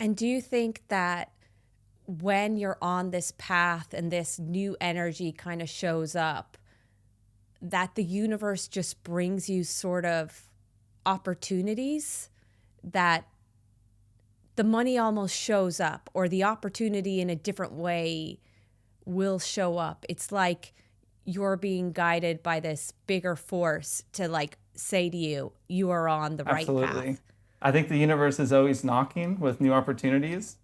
And do you think that when you're on this path and this new energy kind of shows up, that the universe just brings you sort of opportunities that the money almost shows up, or the opportunity in a different way will show up? It's like you're being guided by this bigger force to like say to you, you are on the right Absolutely. path. I think the universe is always knocking with new opportunities,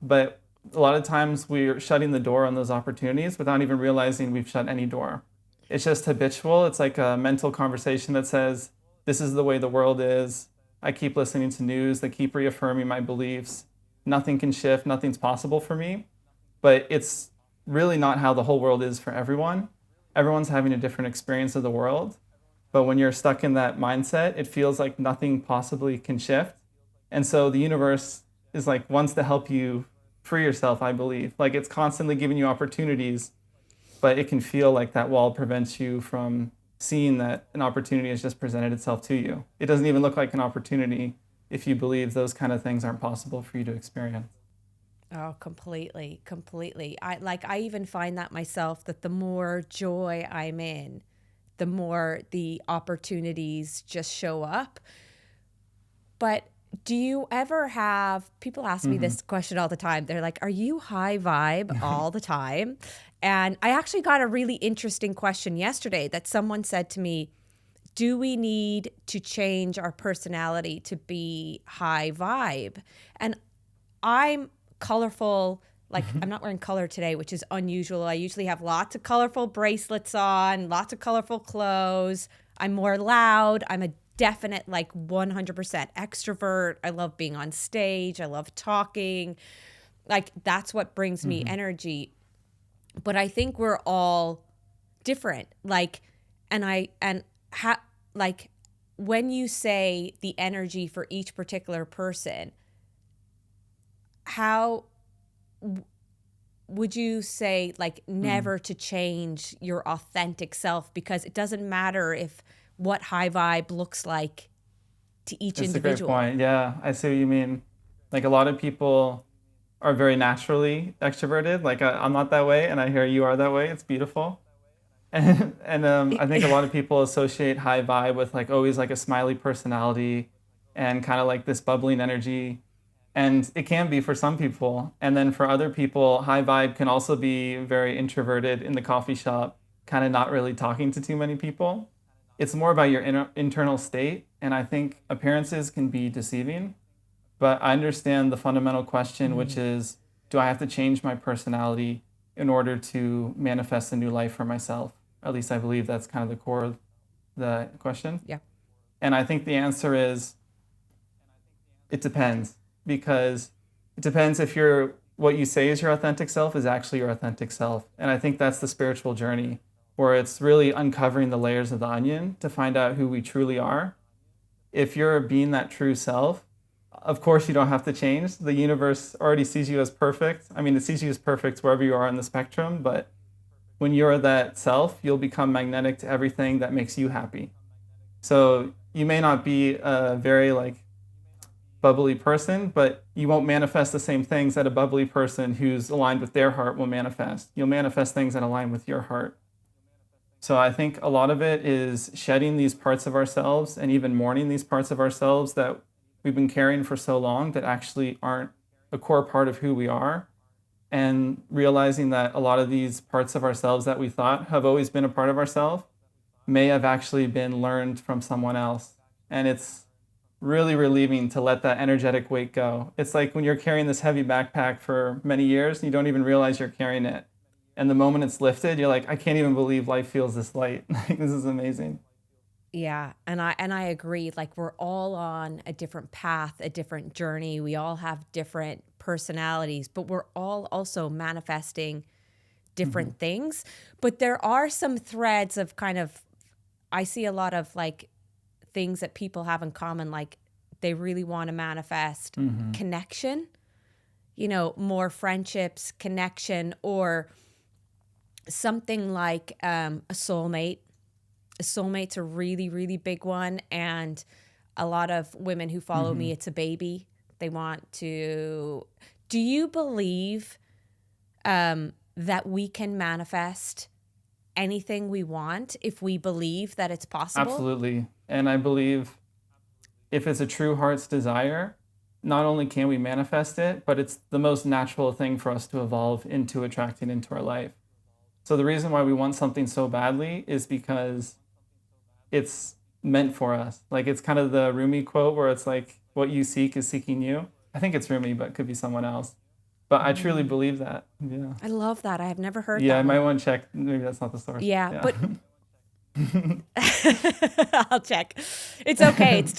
but a lot of times we're shutting the door on those opportunities without even realizing we've shut any door. It's just habitual. It's like a mental conversation that says, this is the way the world is. I keep listening to news that keep reaffirming my beliefs. Nothing can shift, nothing's possible for me. But it's really not how the whole world is for everyone. Everyone's having a different experience of the world. But when you're stuck in that mindset, it feels like nothing possibly can shift. And so the universe is like wants to help you free yourself, I believe. Like it's constantly giving you opportunities, but it can feel like that wall prevents you from seeing that an opportunity has just presented itself to you. It doesn't even look like an opportunity if you believe those kind of things aren't possible for you to experience. Oh, completely, completely. I even find that myself, that the more joy I'm in, the more the opportunities just show up. But do you ever have people ask me Mm-hmm. this question all the time? They're like, "Are you high vibe all the time?" And I actually got a really interesting question yesterday that someone said to me, "Do we need to change our personality to be high vibe?" And I'm colorful. Like, I'm not wearing color today, which is unusual. I usually have lots of colorful bracelets on, lots of colorful clothes. I'm more loud. I'm a definite, like, 100% extrovert. I love being on stage. I love talking. Like, that's what brings me Mm-hmm. energy. But I think we're all different. Like, like, when you say the energy for each particular person, how would you say, like, Mm-hmm. never to change your authentic self, because it doesn't matter if what high vibe looks like to each It's a great individual? point. Yeah, I see what you mean. Like a lot of people are very naturally extroverted. Like I'm not that way, and I hear you are that way. It's beautiful. And I think a lot of people associate high vibe with like always like a smiley personality and kind of like this bubbling energy. And it can be for some people. And then for other people, high vibe can also be very introverted in the coffee shop, kind of not really talking to too many people. It's more about your internal state. And I think appearances can be deceiving. But I understand the fundamental question, which Mm. is, do I have to change my personality in order to manifest a new life for myself? At least I believe that's kind of the core of the question. Yeah. And I think the answer is it depends, because it depends if you're what you say is your authentic self is actually your authentic self. And I think that's the spiritual journey where it's really uncovering the layers of the onion to find out who we truly are. If you're being that true self, of course you don't have to change. The universe already sees you as perfect. I mean, it sees you as perfect wherever you are in the spectrum, but when you're that self, you'll become magnetic to everything that makes you happy. So you may not be a very like bubbly person, but you won't manifest the same things that a bubbly person who's aligned with their heart will manifest. You'll manifest things that align with your heart. So I think a lot of it is shedding these parts of ourselves and even mourning these parts of ourselves that we've been carrying for so long that actually aren't a core part of who we are, and realizing that a lot of these parts of ourselves that we thought have always been a part of ourselves may have actually been learned from someone else. And it's really relieving to let that energetic weight go. It's like when you're carrying this heavy backpack for many years and you don't even realize you're carrying it. And the moment it's lifted, you're like, I can't even believe life feels this light. Like, this is amazing. Yeah, and I agree. Like, we're all on a different path, a different journey. We all have different personalities, but we're all also manifesting Mm-hmm. different things. But there are some threads of kind of, I see a lot of like things that people have in common. Like, they really want to manifest Mm-hmm. connection, more friendships, connection, or something like a soulmate. A soulmate's a really, really big one. And a lot of women who follow Mm-hmm. me, it's a baby. They want to. Do you believe that we can manifest anything we want if we believe that it's possible? Absolutely. And I believe if it's a true heart's desire, not only can we manifest it, but it's the most natural thing for us to evolve into attracting into our life. So the reason why we want something so badly is because it's meant for us. Like, it's kind of the Rumi quote where it's like, what you seek is seeking you. I think it's Rumi, but it could be someone else. But I truly believe that. Yeah. I love that. I have never heard Yeah, that I might one. want to check. Maybe that's not the source. Yeah, but I'll check. It's okay. It's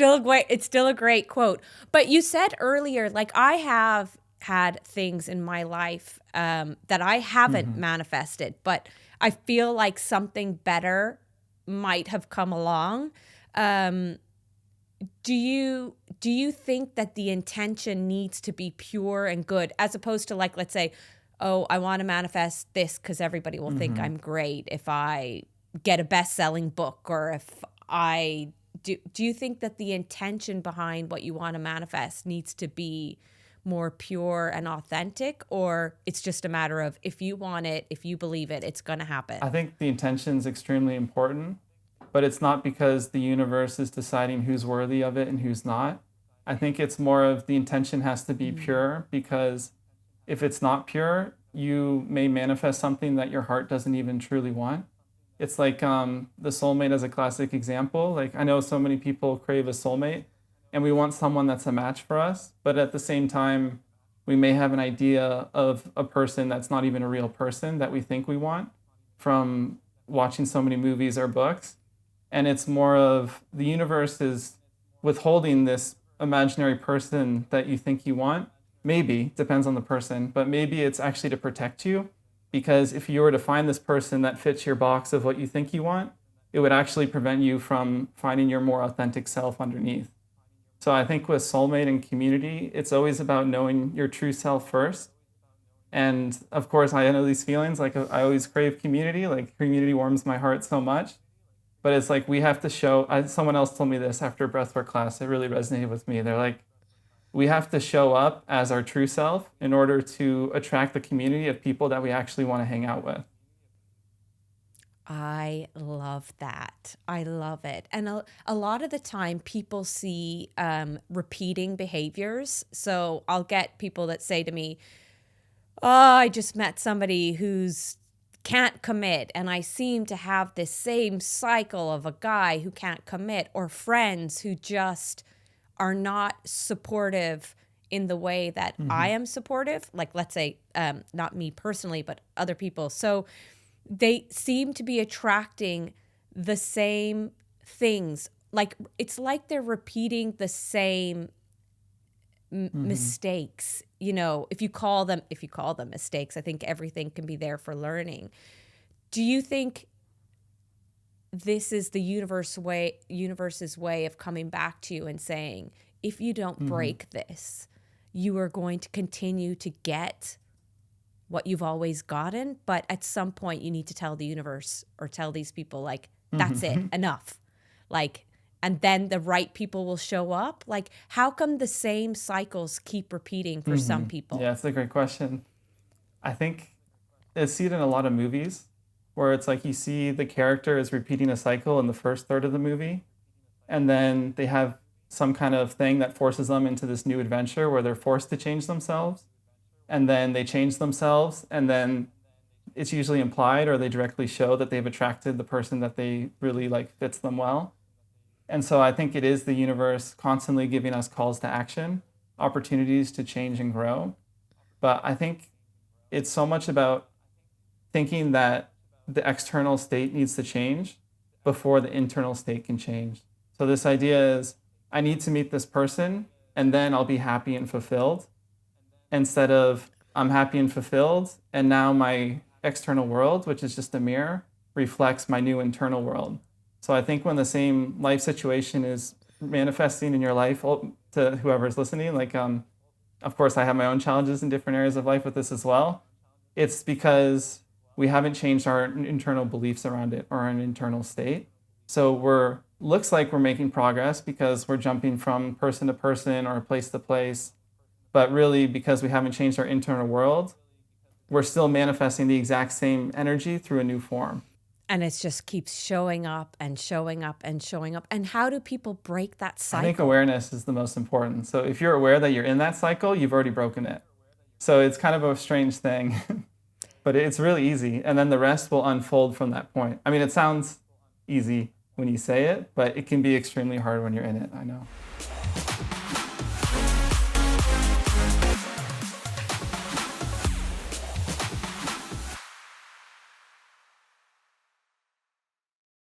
still a great quote. But you said earlier, like, I have had things in my life that I haven't manifested, but I feel like something better might have come along. Do you think that the intention needs to be pure and good, as opposed to, like, let's say, oh, I want to manifest this because everybody will think I'm great if I get a best-selling book, or if I do you think that the intention behind what you want to manifest needs to be more pure and authentic, or it's just a matter of if you want it, if you believe it, it's going to happen? I think the intention is extremely important, but it's not because the universe is deciding who's worthy of it and who's not. I think it's more of the intention has to be pure, because if it's not pure, you may manifest something that your heart doesn't even truly want. It's like the soulmate as a classic example. Like, I know so many people crave a soulmate and we want someone that's a match for us, but at the same time, we may have an idea of a person that's not even a real person that we think we want from watching so many movies or books. And it's more of the universe is withholding this imaginary person that you think you want. Maybe, depends on the person, but maybe it's actually to protect you. Because if you were to find this person that fits your box of what you think you want, it would actually prevent you from finding your more authentic self underneath. So I think with soulmate and community, it's always about knowing your true self first. And of course, I know these feelings, like I always crave community, like community warms my heart so much. But it's like we have to show, someone else told me this after a breathwork class, it really resonated with me. They're like, we have to show up as our true self in order to attract the community of people that we actually want to hang out with. I love that. I love it. And a lot of the time people see repeating behaviors. So I'll get people that say to me, oh, I just met somebody who's can't commit, and I seem to have this same cycle of a guy who can't commit, or friends who just are not supportive in the way that I am supportive. Like, let's say, not me personally, but other people. So they seem to be attracting the same things. Like, it's like they're repeating the same mistakes. You know, if you call them mistakes, I think everything can be there for learning. Do you think this is the universe's way of coming back to you and saying, if you don't break this, you are going to continue to get what you've always gotten, but at some point you need to tell the universe or tell these people, like, that's it, enough. Like, and then the right people will show up. Like, how come the same cycles keep repeating for some people? Yeah, it's a great question. I think I see it in a lot of movies where it's like you see the character is repeating a cycle in the first third of the movie, and then they have some kind of thing that forces them into this new adventure where they're forced to change themselves, and then they change themselves, and then it's usually implied or they directly show that they've attracted the person that they really like fits them well. And so I think it is the universe constantly giving us calls to action, opportunities to change and grow. But I think it's so much about thinking that the external state needs to change before the internal state can change. So this idea is, I need to meet this person and then I'll be happy and fulfilled, instead of I'm happy and fulfilled and now my external world, which is just a mirror, reflects my new internal world. So I think when the same life situation is manifesting in your life, to whoever's listening, like, of course I have my own challenges in different areas of life with this as well. It's because we haven't changed our internal beliefs around it or an internal state. So looks like we're making progress because we're jumping from person to person or place to place But really, because we haven't changed our internal world, we're still manifesting the exact same energy through a new form. And it just keeps showing up and showing up and showing up. And how do people break that cycle? I think awareness is the most important. So if you're aware that you're in that cycle, you've already broken it. So it's kind of a strange thing, but it's really easy. And then the rest will unfold from that point. I mean, it sounds easy when you say it, but it can be extremely hard when you're in it, I know.